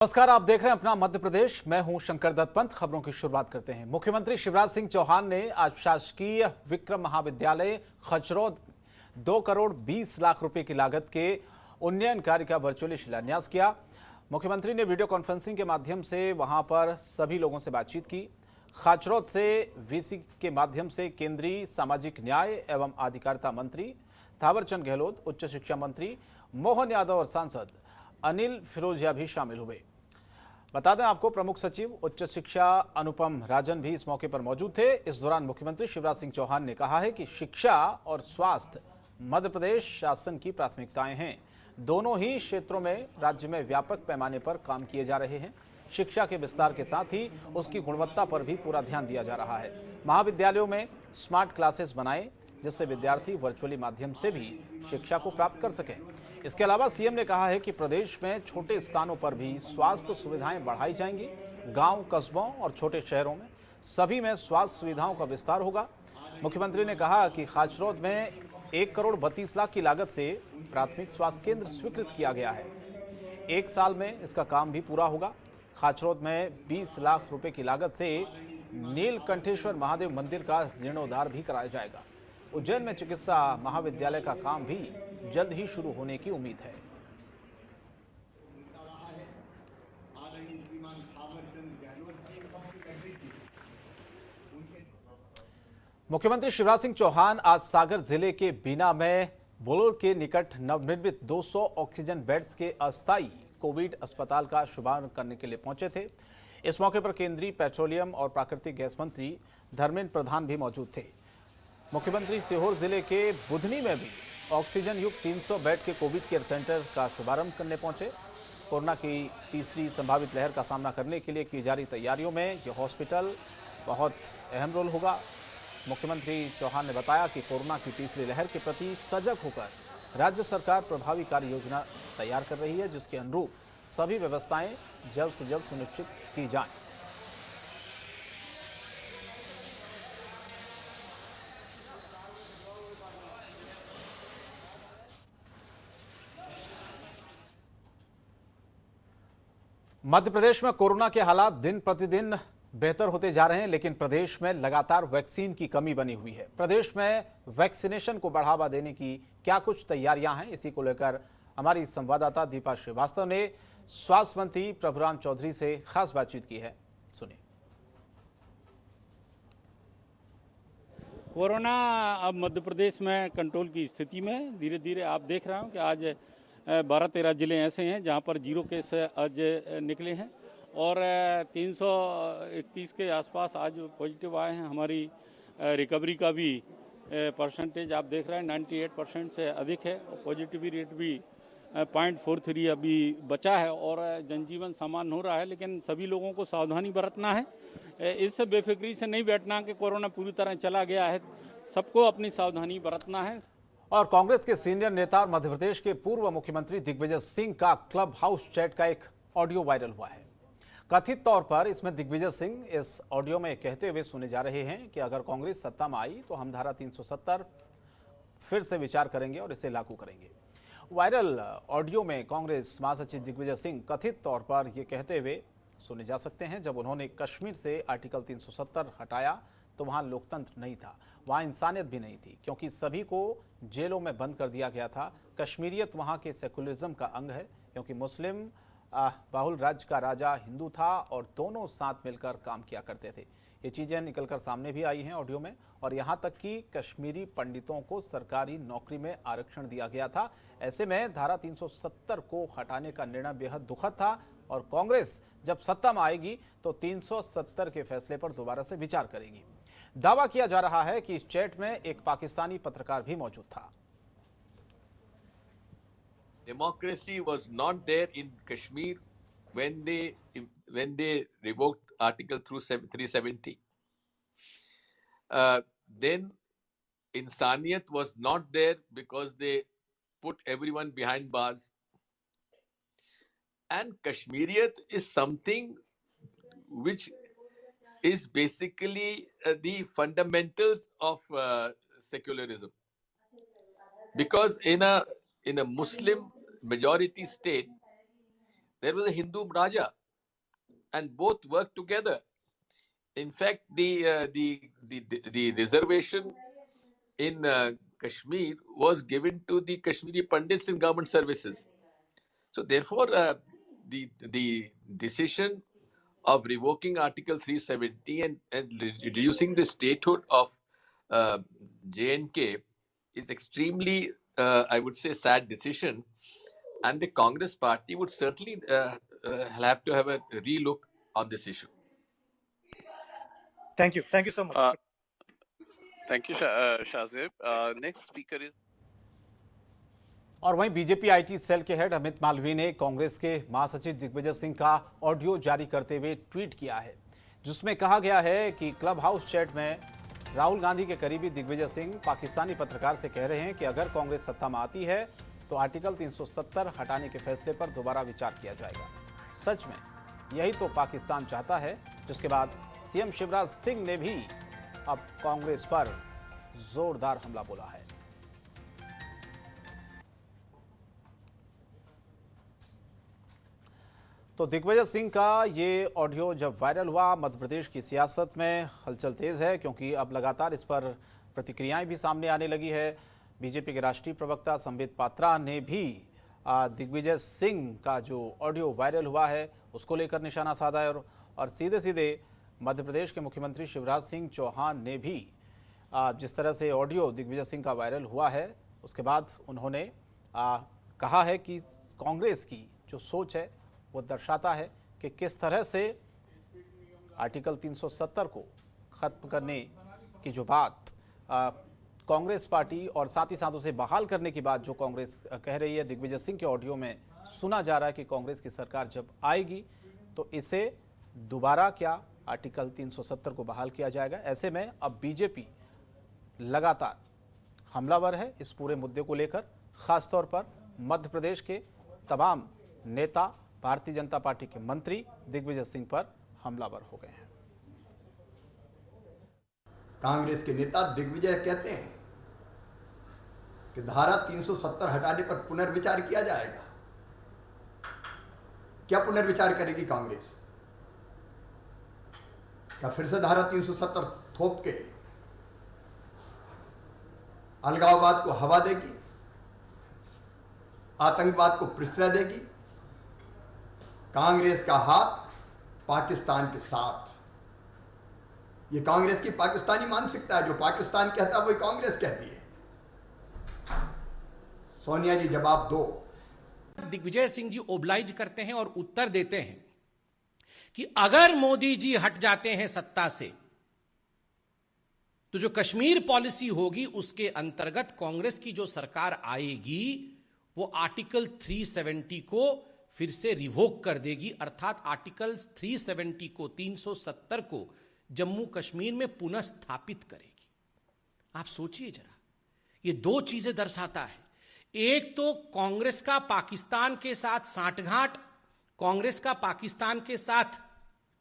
नमस्कार, आप देख रहे हैं अपना मध्य प्रदेश। मैं हूं शंकर दत्त पंत। खबरों की शुरुआत करते हैं। मुख्यमंत्री शिवराज सिंह चौहान ने आज शासकीय विक्रम महाविद्यालय खचरौद 2 करोड़ 20 लाख रुपए की लागत के उन्नयन कार्य का वर्चुअली शिलान्यास किया। मुख्यमंत्री ने वीडियो कॉन्फ्रेंसिंग के माध्यम से वहां पर सभी लोगों से बातचीत की। खचरौद से वीसी के माध्यम से केंद्रीय सामाजिक न्याय एवं अधिकारिता मंत्री थावरचंद गहलोत, उच्च शिक्षा मंत्री मोहन यादव और सांसद अनिल फिरोजिया भी शामिल हुए। बता दें आपको, प्रमुख सचिव उच्च शिक्षा अनुपम राजन भी इस मौके पर मौजूद थे। इस दौरान मुख्यमंत्री शिवराज सिंह चौहान ने कहा है कि शिक्षा और स्वास्थ्य मध्य प्रदेश शासन की प्राथमिकताएं हैं। दोनों ही क्षेत्रों में राज्य में व्यापक पैमाने पर काम किए जा रहे हैं। शिक्षा के विस्तार के साथ ही उसकी गुणवत्ता पर भी पूरा ध्यान दिया जा रहा है। महाविद्यालयों में स्मार्ट क्लासेस बनाए जिससे विद्यार्थी वर्चुअली माध्यम से भी शिक्षा को प्राप्त कर सकें। इसके अलावा सीएम ने कहा है कि प्रदेश में छोटे स्थानों पर भी स्वास्थ्य सुविधाएं बढ़ाई जाएंगी। गांव, कस्बों और छोटे शहरों में सभी में स्वास्थ्य सुविधाओं का विस्तार होगा। मुख्यमंत्री ने कहा कि खाचरौद में 1 करोड़ 32 लाख की लागत से प्राथमिक स्वास्थ्य केंद्र स्वीकृत किया गया है। 1 साल में इसका काम भी पूरा होगा। खाचरौद में 20 लाख रुपए की लागत से नीलकंठेश्वर महादेव मंदिर का जीर्णोद्धार भी कराया जाएगा। उज्जैन में चिकित्सा महाविद्यालय का काम भी जल्द ही शुरू होने की उम्मीद है। मुख्यमंत्री शिवराज सिंह चौहान आज सागर जिले के बीना में बोलोर के निकट नवनिर्मित 200 ऑक्सीजन बेड्स के अस्थायी कोविड अस्पताल का शुभारंभ करने के लिए पहुंचे थे। इस मौके पर केंद्रीय पेट्रोलियम और प्राकृतिक गैस मंत्री धर्मेंद्र प्रधान भी मौजूद थे। मुख्यमंत्री सीहोर जिले के बुधनी में भी ऑक्सीजन युक्त 300 बेड के कोविड केयर सेंटर का शुभारंभ करने पहुंचे। कोरोना की तीसरी संभावित लहर का सामना करने के लिए की जा रही तैयारियों में यह हॉस्पिटल बहुत अहम रोल होगा। मुख्यमंत्री चौहान ने बताया कि कोरोना की तीसरी लहर के प्रति सजग होकर राज्य सरकार प्रभावी कार्य योजना तैयार कर रही है, जिसके अनुरूप सभी व्यवस्थाएं जल्द से जल्द सुनिश्चित की जाएं। मध्य प्रदेश में कोरोना के हालात दिन प्रतिदिन बेहतर होते जा रहे हैं, लेकिन प्रदेश में लगातार वैक्सीन की कमी बनी हुई है। प्रदेश में वैक्सीनेशन को बढ़ावा देने की क्या कुछ तैयारियां हैं, इसी को लेकर हमारी संवाददाता दीपा श्रीवास्तव ने स्वास्थ्य मंत्री प्रभुराम चौधरी से खास बातचीत की है। सुनिए। कोरोना अब मध्य प्रदेश में कंट्रोल की स्थिति में धीरे धीरे आप देख रहे हो कि आज 12-13 ज़िले ऐसे हैं जहां पर 0 केस आज निकले हैं और 331 के आसपास आज पॉजिटिव आए हैं। हमारी रिकवरी का भी परसेंटेज आप देख रहे हैं 98% से अधिक है और पॉजिटिविटी रेट भी 0.43 अभी बचा है और जनजीवन सामान्य हो रहा है। लेकिन सभी लोगों को सावधानी बरतना है, इससे बेफिक्री से नहीं बैठना कि कोरोना पूरी तरह चला गया है। सबको अपनी सावधानी बरतना है। और कांग्रेस के सीनियर नेता और मध्य प्रदेश के पूर्व मुख्यमंत्री दिग्विजय सिंह का क्लब हाउस चैट का एक ऑडियो वायरल हुआ है। कथित तौर पर इसमें दिग्विजय सिंह इस ऑडियो में कहते हुए सुने जा रहे हैं कि अगर कांग्रेस सत्ता में आई तो हम धारा 370 फिर से विचार करेंगे और इसे लागू करेंगे। वायरल ऑडियो में कांग्रेस महासचिव दिग्विजय सिंह कथित तौर पर यह कहते हुए सुने जा सकते हैं, जब उन्होंने कश्मीर से आर्टिकल 370 हटाया तो वहां लोकतंत्र नहीं था, वहां इंसानियत भी नहीं थी, क्योंकि सभी को जेलों में बंद कर दिया गया था। कश्मीरियत वहां के सेकुलरिज्म का अंग है, क्योंकि मुस्लिम बाहुल राज्य का राजा हिंदू था और दोनों साथ मिलकर काम किया करते थे। ये चीज़ें निकलकर सामने भी आई हैं ऑडियो में। और यहाँ तक कि कश्मीरी पंडितों को सरकारी नौकरी में आरक्षण दिया गया था। ऐसे में धारा 370 को हटाने का निर्णय बेहद दुखद था और कांग्रेस जब सत्ता में आएगी तो 370 के फैसले पर दोबारा से विचार करेगी। दावा किया जा रहा है कि इस चैट में एक पाकिस्तानी पत्रकार भी मौजूद था। Democracy was not there in Kashmir when they revoked Article 370. Then Insaniyat was not there because they put everyone behind bars. And Kashmiriyat is something which is basically the fundamentals of secularism. Because in a Muslim majority state, there was a Hindu Raja, and both worked together. In fact, the reservation in Kashmir was given to the Kashmiri Pandits in government services. So therefore, the decision of revoking Article 370 and reducing the statehood of J&K is extremely, I would say, sad decision, and the Congress party would certainly have to have a relook on this issue. Thank you so much. Thank you, Shahzeb. Next speaker is. और वहीं BJP IT cell के head Amit Malviya ने कांग्रेस के महासचिव दिग्विजय सिंह का audio जारी करते हुए ट्वीट किया है, जिसमें कहा गया है कि क्लब हाउस चैट में राहुल गांधी के करीबी दिग्विजय सिंह पाकिस्तानी पत्रकार से कह रहे हैं कि अगर कांग्रेस सत्ता में आती है तो आर्टिकल 370 हटाने के फैसले पर दोबारा विचार किया जाएगा। सच में यही तो पाकिस्तान चाहता है। जिसके बाद सीएम शिवराज सिंह ने भी अब कांग्रेस पर जोरदार हमला बोला है। तो दिग्विजय सिंह का ये ऑडियो जब वायरल हुआ, मध्य प्रदेश की सियासत में हलचल तेज है, क्योंकि अब लगातार इस पर प्रतिक्रियाएं भी सामने आने लगी है। बीजेपी के राष्ट्रीय प्रवक्ता संबित पात्रा ने भी दिग्विजय सिंह का जो ऑडियो वायरल हुआ है उसको लेकर निशाना साधा है और सीधे सीधे मध्य प्रदेश के मुख्यमंत्री शिवराज सिंह चौहान ने भी जिस तरह से ऑडियो दिग्विजय सिंह का वायरल हुआ है उसके बाद उन्होंने कहा है कि कांग्रेस की जो सोच है वो दर्शाता है कि किस तरह से आर्टिकल 370 को खत्म करने की जो बात कांग्रेस पार्टी और साथ ही साथ उसे बहाल करने की बात जो कांग्रेस कह रही है, दिग्विजय सिंह के ऑडियो में सुना जा रहा है कि कांग्रेस की सरकार जब आएगी तो इसे दोबारा क्या आर्टिकल 370 को बहाल किया जाएगा। ऐसे में अब बीजेपी लगातार हमलावर है इस पूरे मुद्दे को लेकर। खासतौर पर मध्य प्रदेश के तमाम नेता, भारतीय जनता पार्टी के मंत्री दिग्विजय सिंह पर हमलावर हो गए हैं। कांग्रेस के नेता दिग्विजय कहते हैं कि धारा 370 हटाने पर पुनर्विचार किया जाएगा। क्या पुनर्विचार करेगी कांग्रेस? क्या फिर से धारा 370 थोप के अलगाववाद को हवा देगी, आतंकवाद को प्रश्रय देगी? कांग्रेस का हाथ पाकिस्तान के साथ। ये कांग्रेस की पाकिस्तानी मानसिकता है, जो पाकिस्तान कहता है वही कांग्रेस कहती है। सोनिया जी जवाब दो। दिग्विजय सिंह जी ओब्लाइज करते हैं और उत्तर देते हैं कि अगर मोदी जी हट जाते हैं सत्ता से तो जो कश्मीर पॉलिसी होगी उसके अंतर्गत कांग्रेस की जो सरकार आएगी वो आर्टिकल 370 को फिर से रिवोक कर देगी, अर्थात आर्टिकल 370 को 370 को जम्मू कश्मीर में पुनः स्थापित करेगी। आप सोचिए जरा, ये दो चीजें दर्शाता है। एक तो कांग्रेस का पाकिस्तान के साथ सांठगांठ, कांग्रेस का पाकिस्तान के साथ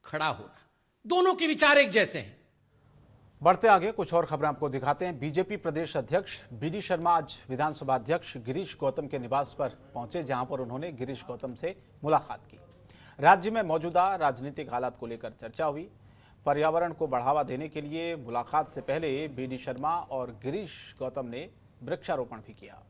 खड़ा होना, दोनों के विचार एक जैसे हैं। बढ़ते आगे कुछ और खबरें आपको दिखाते हैं। बीजेपी प्रदेश अध्यक्ष बीडी शर्मा आज विधानसभा अध्यक्ष गिरीश गौतम के निवास पर पहुंचे, जहां पर उन्होंने गिरीश गौतम से मुलाकात की। राज्य में मौजूदा राजनीतिक हालात को लेकर चर्चा हुई। पर्यावरण को बढ़ावा देने के लिए मुलाकात से पहले बीडी शर्मा और गिरीश गौतम ने वृक्षारोपण भी किया।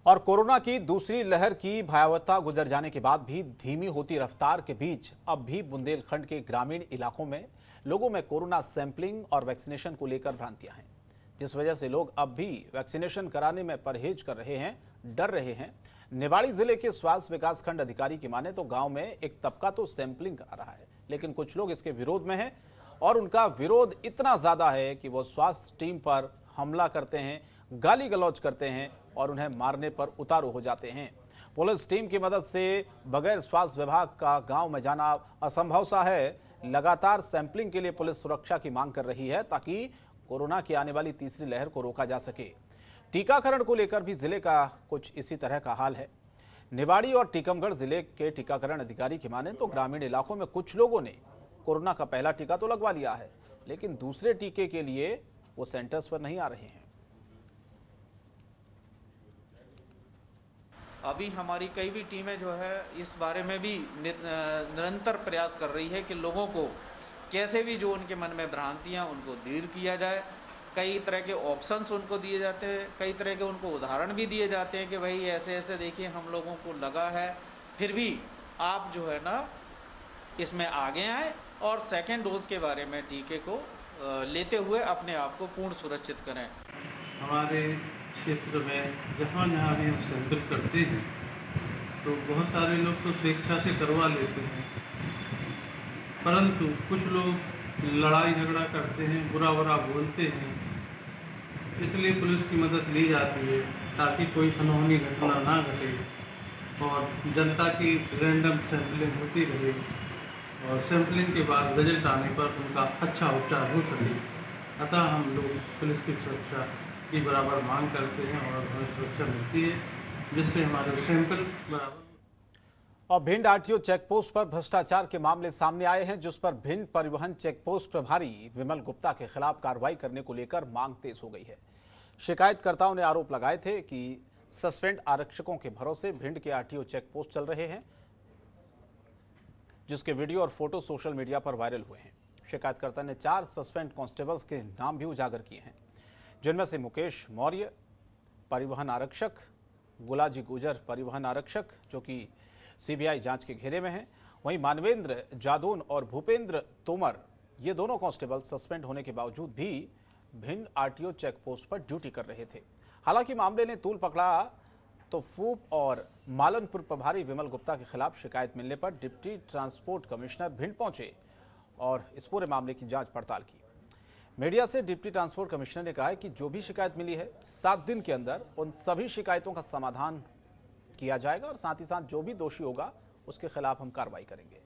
और कोरोना की दूसरी लहर की भयावहता गुजर जाने के बाद भी धीमी होती रफ्तार के बीच अब भी बुंदेलखंड के ग्रामीण इलाकों में लोगों में कोरोना सैंपलिंग और वैक्सीनेशन को लेकर भ्रांतियां हैं, जिस वजह से लोग अब भी वैक्सीनेशन कराने में परहेज कर रहे हैं, डर रहे हैं। निवाड़ी जिले के स्वास्थ्य विकास खंड अधिकारी की माने तो गांव में एक तबका तो सैंपलिंग करा रहा है, लेकिन कुछ लोग इसके विरोध में हैं और उनका विरोध इतना ज्यादा है कि वो स्वास्थ्य टीम पर हमला करते हैं, गाली गलौज करते हैं और उन्हें मारने पर उतारू हो जाते हैं। पुलिस टीम की मदद से बगैर स्वास्थ्य विभाग का गांव में जाना असंभव सा है। लगातार सैंपलिंग के लिए पुलिस सुरक्षा की मांग कर रही है ताकि कोरोना की आने वाली तीसरी लहर को रोका जा सके। टीकाकरण को लेकर भी जिले का कुछ इसी तरह का हाल है। निवाड़ी और टीकमगढ़ जिले के टीकाकरण अधिकारी की माने तो ग्रामीण इलाकों में कुछ लोगों ने कोरोना का पहला टीका तो लगवा लिया है, लेकिन दूसरे टीके के लिए वो सेंटर्स पर नहीं आ रहे हैं। अभी हमारी कई भी टीमें जो है इस बारे में भी निरंतर प्रयास कर रही है कि लोगों को कैसे भी जो उनके मन में भ्रांतियां उनको दूर किया जाए। कई तरह के ऑप्शंस उनको दिए जाते हैं, कई तरह के उनको उदाहरण भी दिए जाते हैं कि भाई ऐसे ऐसे देखिए हम लोगों को लगा है, फिर भी आप जो है ना इसमें आगे आए और सेकेंड डोज के बारे में टीके को लेते हुए अपने आप को पूर्ण सुरक्षित करें। हमारे क्षेत्र में जहाँ जहाँ भी हम सैंपल करते हैं तो बहुत सारे लोग तो स्वेच्छा से करवा लेते हैं, परंतु कुछ लोग लड़ाई झगड़ा करते हैं, बुरा बुरा बोलते हैं। इसलिए पुलिस की मदद ली जाती है ताकि कोई अनहोनी घटना ना घटे और जनता की रैंडम सैंपलिंग होती रहे और सैंपलिंग के बाद रिजल्ट आने पर उनका अच्छा उपचार हो सके। अतः हम लोग पुलिस की सुरक्षा की बराबर मांग करते हैं और हमें सुरक्षा मिलती है, जिससे हमारे सैंपल बराबर। और भिंड आरटीओ चेकपोस्ट पर भ्रष्टाचार के मामले सामने आए हैं, जिस पर भिंड परिवहन चेकपोस्ट प्रभारी विमल गुप्ता के खिलाफ कार्रवाई करने को लेकर मांग तेज हो गई है। शिकायतकर्ताओं ने आरोप लगाए थे कि सस्पेंड आरक्षकों के भरोसे भिंड के आरटीओ चेकपोस्ट चल रहे हैं, जिसके वीडियो और फोटो सोशल मीडिया पर वायरल हुए हैं। शिकायतकर्ता ने 4 सस्पेंड कांस्टेबल्स के नाम भी उजागर किए हैं, जिनमें से मुकेश मौर्य परिवहन आरक्षक, गुलाजी गुजर परिवहन आरक्षक जो कि सीबीआई जांच के घेरे में हैं, वहीं मानवेंद्र जादौन और भूपेंद्र तोमर ये दोनों कांस्टेबल सस्पेंड होने के बावजूद भी भिंड आरटीओ चेकपोस्ट पर ड्यूटी कर रहे थे। हालांकि मामले ने तूल पकड़ा तो फूप और मालनपुर प्रभारी विमल गुप्ता के खिलाफ शिकायत मिलने पर डिप्टी ट्रांसपोर्ट कमिश्नर भिंड पहुंचे और इस पूरे मामले की जांच पड़ताल की। मीडिया से डिप्टी ट्रांसपोर्ट कमिश्नर ने कहा है कि जो भी शिकायत मिली है 7 दिन के अंदर उन सभी शिकायतों का समाधान किया जाएगा और साथ ही साथ जो भी दोषी होगा उसके खिलाफ हम कार्रवाई करेंगे।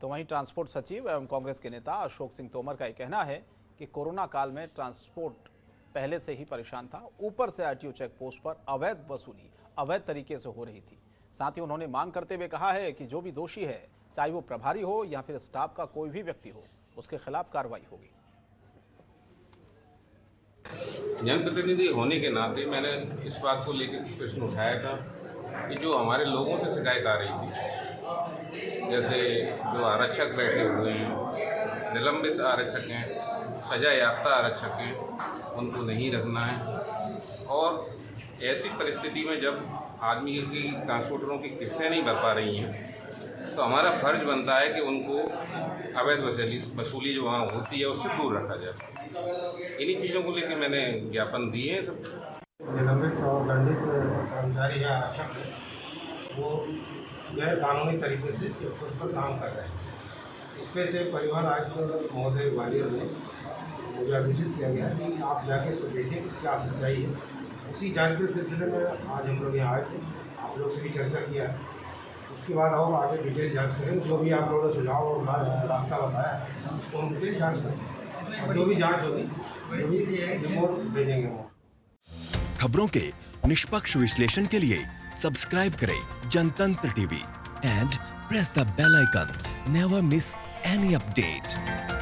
तो वहीं ट्रांसपोर्ट सचिव एवं कांग्रेस के नेता अशोक सिंह तोमर का यह कहना है कि कोरोना काल में ट्रांसपोर्ट पहले से ही परेशान था, ऊपर से आरटीओ चेक पोस्ट पर अवैध वसूली अवैध तरीके से हो रही थी। साथ ही उन्होंने मांग करते हुए कहा है कि जो भी दोषी है, चाहे वो प्रभारी हो या फिर स्टाफ का कोई भी व्यक्ति हो, उसके खिलाफ कार्रवाई होगी। जनप्रतिनिधि होने के नाते मैंने इस बात को लेकर प्रश्न उठाया था कि जो हमारे लोगों से शिकायत आ रही थी, जैसे जो आरक्षक बैठे हुए हैं, निलंबित आरक्षक हैं, सजा याफ्ता आरक्षक हैं, उनको नहीं रखना है। और ऐसी परिस्थिति में जब आदमी की ट्रांसपोर्टरों की किस्तें नहीं भर पा रही हैं, तो हमारा फर्ज बनता है कि उनको अवैध वसूली जो वहाँ होती है उससे दूर रखा जाए। इन्हीं चीज़ों को लेकर मैंने ज्ञापन दिए हैं। सब निलंबित और दंडित कर्मचारी या आरक्षक हैं, वो गैर कानूनी तरीके से उस पर काम कर रहे हैं। इस पे से परिवहन आयुक्त महोदय ग्वालियर ने मुझे आदेशित किया गया कि आप जाके इसको देखें कि क्या सच्चाई है। उसी जांच के सिलसिले में आज हम लोग यहाँ आए थे, आप लोग से भी चर्चा किया है। उसके बाद और आगे डिटेल जांच करें, जो भी आप लोगों ने सुझाव और रास्ता बताया उसको हम डिटेल जांच करें और जो भी जांच होगी जो भी रिपोर्ट भेजेंगे वो। खबरों के निष्पक्ष विश्लेषण के लिए सब्सक्राइब करें Jantantra TV and press the bell icon. Never miss any update.